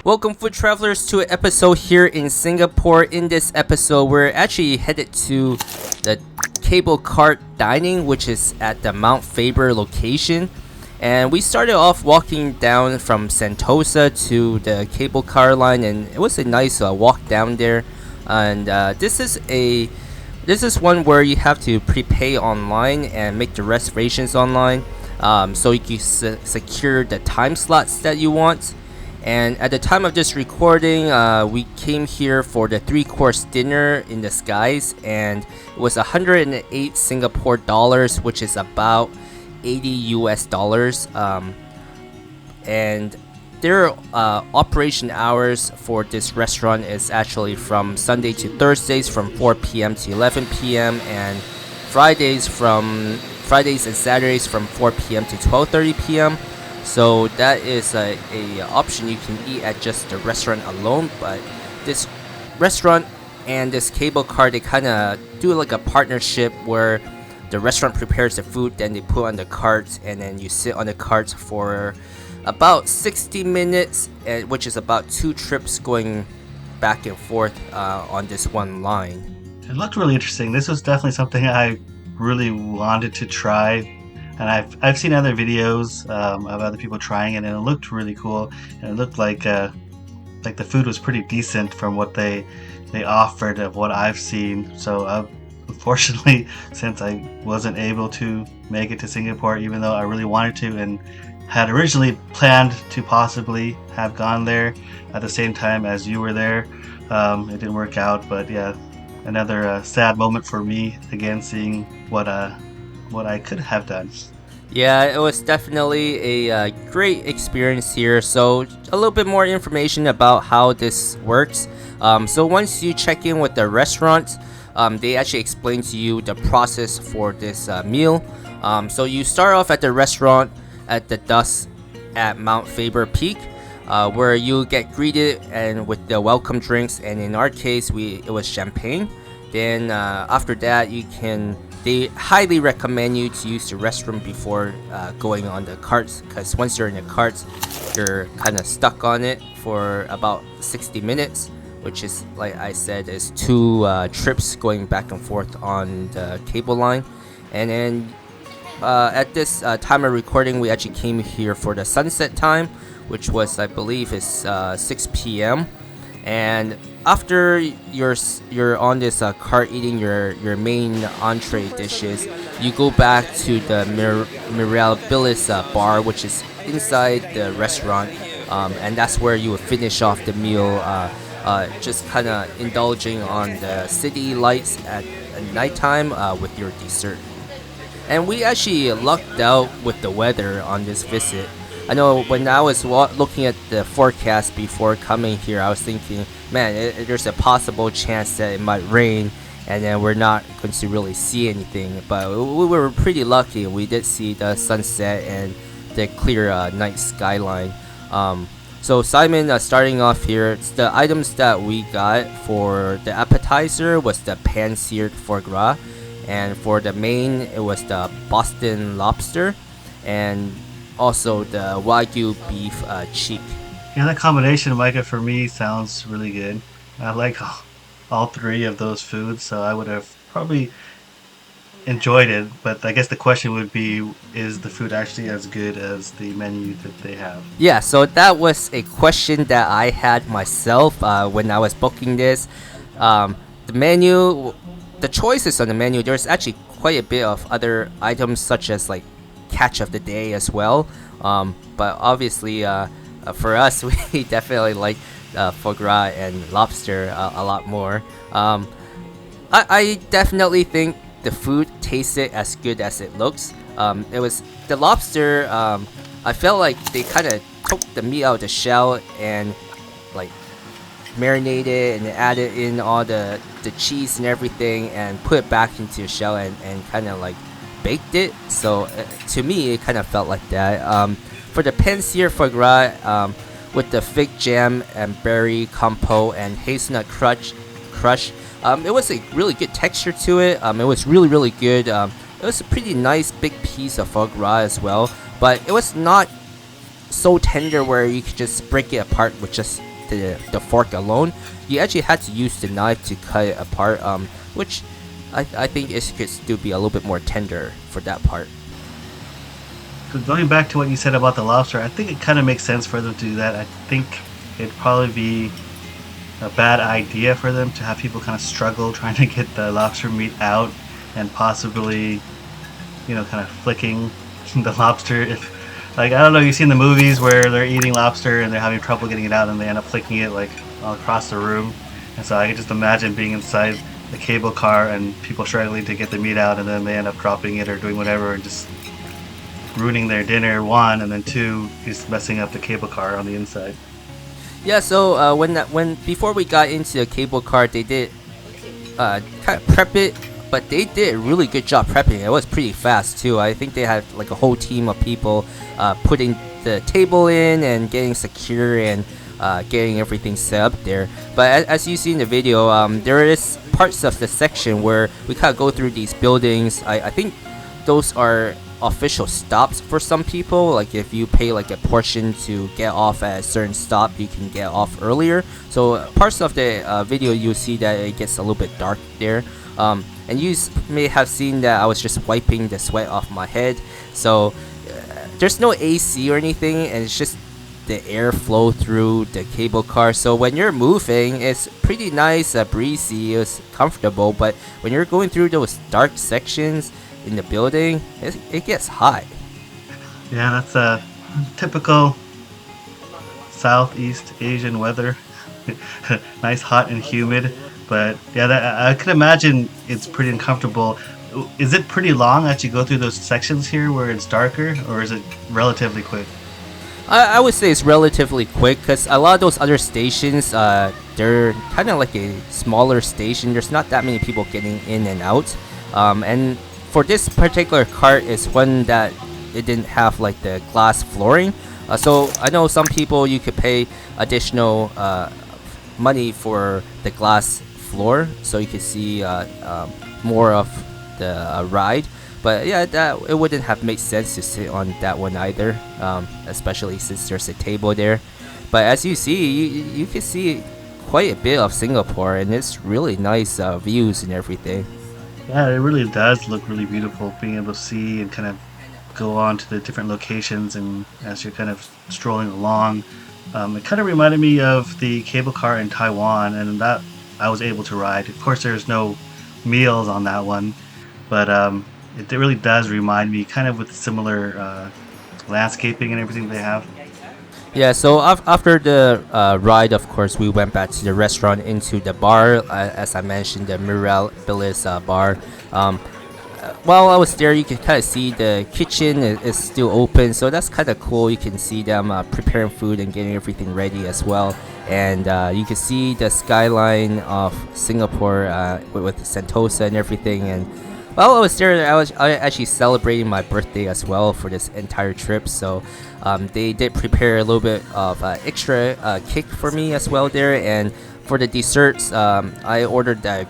Welcome, food travelers, to an episode here in Singapore. In this episode, we're actually headed to the cable cart dining, which is at the Mount Faber location. And we started off walking down from Sentosa to the cable car line, and it was a nice walk down there. And this is one where you have to prepay online and make the reservations online, so you can secure the time slots that you want. And at the time of this recording, we came here for the 3-course dinner in the skies, and it was 108 Singapore dollars, which is about 80 US dollars. And their operation hours for this restaurant is actually from Sunday to Thursdays from 4 p.m. to 11 p.m. and Fridays and Saturdays from 4 p.m. to 12:30 p.m. So that is a option you can eat at just the restaurant alone. But this restaurant and this cable car, they kind of do like a partnership where the restaurant prepares the food, then they put on the carts, and then you sit on the carts for about 60 minutes, which is about 2 trips going back and forth on this one line. It looked really interesting. This was definitely something I really wanted to try. And I've seen other videos of other people trying it, and it looked really cool. And it looked like the food was pretty decent from what they offered of what I've seen. So unfortunately, since I wasn't able to make it to Singapore, even though I really wanted to and had originally planned to possibly have gone there at the same time as you were there, it didn't work out. But yeah, another sad moment for me, again, seeing what I could have done. Yeah, it was definitely a great experience here. So a little bit more information about how this works. So once you check in with the restaurant, they actually explain to you the process for this meal. So you start off at the restaurant at the dusk at Mount Faber Peak, where you get greeted and with the welcome drinks, and in our case it was champagne. Then after that, they highly recommend you to use the restroom before going on the carts, because once you're in the carts, you're kind of stuck on it for about 60 minutes, which is, like I said, is 2 trips going back and forth on the cable line. And then at this time of recording, we actually came here for the sunset time, which was, I believe, is 6 p.m. And after you're on this cart eating your main entree dishes, you go back to the Mirabilis bar, which is inside the restaurant, and that's where you will finish off the meal, just kind of indulging on the city lights at nighttime with your dessert. And we actually lucked out with the weather on this visit. I know when I was looking at the forecast before coming here, I was thinking, man, there's a possible chance that it might rain, and then we're not going to really see anything. But we were pretty lucky. We did see the sunset and the clear night skyline. So Simon, starting off here, the items that we got for the appetizer was the pan-seared foie gras, and for the main, it was the Boston lobster, and also the Wagyu beef cheek. Yeah, that combination, Micah, for me sounds really good. I like all 3 of those foods, so I would have probably enjoyed it. But I guess the question would be, is the food actually as good as the menu that they have? Yeah, so that was a question that I had myself when I was booking this. The menu, the choices on the menu, there's actually quite a bit of other items such as like catch of the day as well, but obviously for us, we definitely like foie gras and lobster a lot more. I definitely think the food tasted as good as it looks. It was the lobster. I felt like they kind of took the meat out of the shell and like marinated and added in all the cheese and everything and put it back into the shell and kind of like baked it. So to me, it kind of felt like that. For the pan-seared foie gras, with the fig jam and berry compote and hazelnut crush, it was a really good texture to it. It was really good. It was a pretty nice big piece of foie gras as well, but it was not so tender where you could just break it apart with just the fork alone. You actually had to use the knife to cut it apart, which I think it could still be a little bit more tender for that part. So going back to what you said about the lobster, I think it kind of makes sense for them to do that. I think it'd probably be a bad idea for them to have people kind of struggle trying to get the lobster meat out and possibly, kind of flicking the lobster. If, like, I don't know, you've seen the movies where they're eating lobster and they're having trouble getting it out and they end up flicking it like all across the room. And so I can just imagine being inside the cable car and people struggling to get the meat out, and then they end up dropping it or doing whatever and just ruining their dinner, one, and then two, just messing up the cable car on the inside. Yeah, so when before we got into the cable car, they did kind of prep it, but they did a really good job prepping it. It was pretty fast too. I think they had like a whole team of people putting the table in and getting secure and getting everything set up there. But as you see in the video, there is parts of the section where we kind of go through these buildings. I think those are official stops for some people. Like if you pay like a portion to get off at a certain stop, you can get off earlier. So parts of the video you'll see that it gets a little bit dark there, and you may have seen that I was just wiping the sweat off my head. So there's no AC or anything, and it's just the air flow through the cable car. So when you're moving, it's pretty nice, breezy, it's comfortable. But when you're going through those dark sections in the building, it gets hot. Yeah, that's a typical Southeast Asian weather. Nice, hot, and humid. But yeah, I could imagine it's pretty uncomfortable. Is it pretty long as you go through those sections here where it's darker, or is it relatively quick? I would say it's relatively quick because a lot of those other stations, they're kind of like a smaller station. There's not that many people getting in and out. And for this particular cart, it's one that it didn't have like the glass flooring. So I know some people you could pay additional money for the glass floor so you could see more of the ride. But yeah, it wouldn't have made sense to sit on that one either, especially since there's a table there. But as you see, you can see quite a bit of Singapore, and it's really nice views and everything. Yeah, it really does look really beautiful, being able to see and kind of go on to the different locations, and as you're kind of strolling along. It kind of reminded me of the cable car in Taiwan, and that I was able to ride. Of course, there's no meals on that one, but it really does remind me, kind of with similar landscaping and everything they have. Yeah, so after the ride, of course, we went back to the restaurant, into the bar, as I mentioned, the Mirabilis bar. While I was there, you can kind of see the kitchen is still open, so that's kind of cool. You can see them preparing food and getting everything ready as well. And you can see the skyline of Singapore with Sentosa and everything. And while I was there, I was actually celebrating my birthday as well for this entire trip. So they did prepare a little bit of extra cake for me as well there. And for the desserts, I ordered the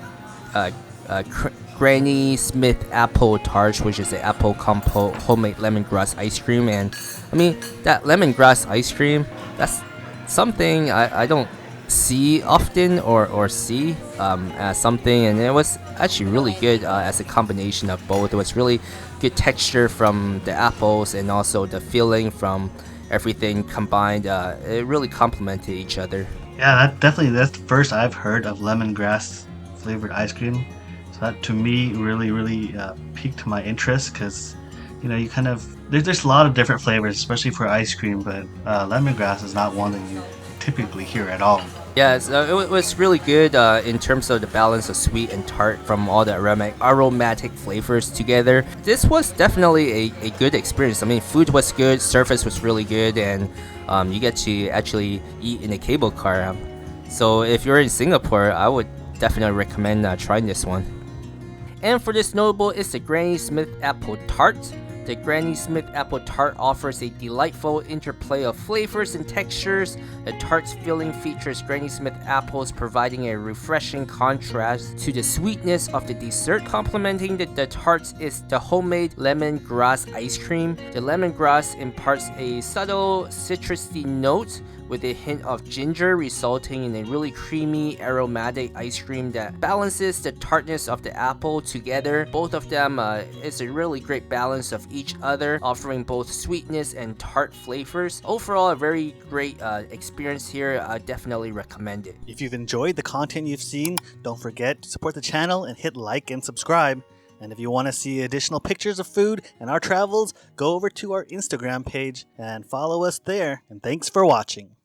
Granny Smith apple tart, which is an apple compote homemade lemongrass ice cream. And I mean, that lemongrass ice cream, that's something I don't see often or see as something, and it was actually really good as a combination of both. It was really good texture from the apples and also the filling from everything combined. It really complemented each other. Yeah, that's the first I've heard of lemongrass flavored ice cream. So that to me really piqued my interest, because you kind of there's a lot of different flavors, especially for ice cream, but lemongrass is not one that you typically hear at all. Yeah, it was really good in terms of the balance of sweet and tart from all the aromatic flavors together. This was definitely a good experience. I mean, food was good, service was really good, and you get to actually eat in a cable car. So if you're in Singapore, I would definitely recommend trying this one. And for this notable is the Granny Smith apple tart. The Granny Smith apple tart offers a delightful interplay of flavors and textures. The tart's filling features Granny Smith apples, providing a refreshing contrast to the sweetness of the dessert. Complementing the tarts is the homemade lemongrass ice cream. The lemongrass imparts a subtle citrusy note, with a hint of ginger, resulting in a really creamy, aromatic ice cream that balances the tartness of the apple together. Both of them is a really great balance of each other, offering both sweetness and tart flavors. Overall, a very great experience here. I definitely recommend it. If you've enjoyed the content you've seen, don't forget to support the channel and hit like and subscribe. And if you want to see additional pictures of food and our travels, go over to our Instagram page and follow us there. And thanks for watching.